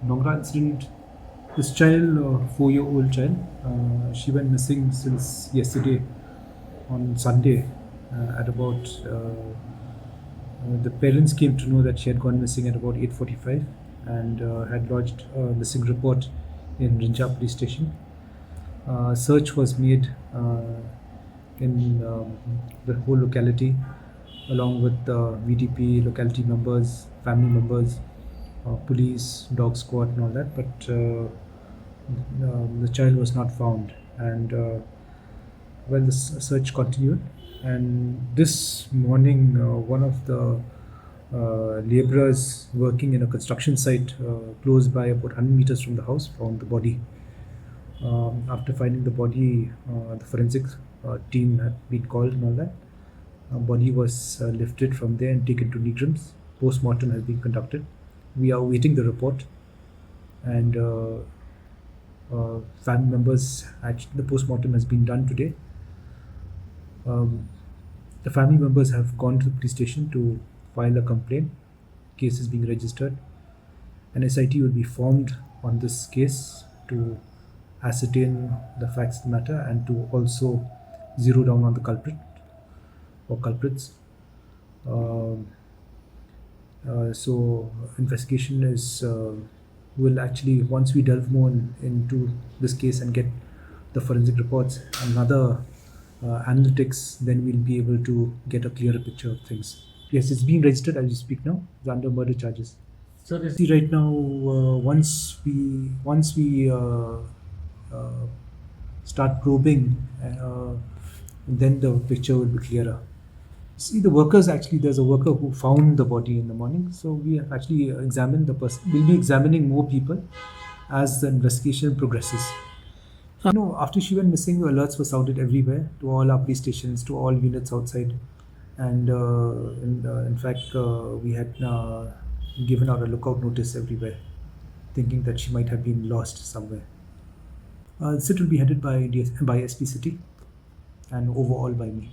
Nongrah incident. This child, 4-year-old child, she went missing since yesterday on Sunday at about. The parents came to know that she had gone missing at about 8:45 and had lodged a missing report in Jingiap police station. Search was made in the whole locality, along with VDP, locality members, family members, police, dog squad, and all that. But the child was not found, and well, the search continued. And this morning, one of the laborers working in a construction site close by, about 100 meters from the house, found the body. After finding the body, the forensics team had been called and all that. Body was lifted from there and taken to Nigram's. Post-mortem has been conducted. We are awaiting the report, and family members, actually, the post-mortem has been done today. The family members have gone to the police station to file a complaint. Case is being registered. An SIT will be formed on this case to ascertain the facts of the matter and to also zero down on the culprit or culprits. So investigation is will actually, once we delve more into this case and get the forensic reports and other analytics, then we'll be able to get a clearer picture of things. Yes, it's being registered as we speak now. It's under murder charges. Sir, is See, right now, once we start probing, then the picture will be clearer. See, the workers, actually, there's a worker who found the body in the morning. So we have actually examined the person. We'll be examining more people as the investigation progresses. After she went missing, alerts were sounded everywhere to all our police stations, to all units outside, and in fact, we had given out a lookout notice everywhere, thinking that she might have been lost somewhere. The sit will be headed by SP City, and overall by me.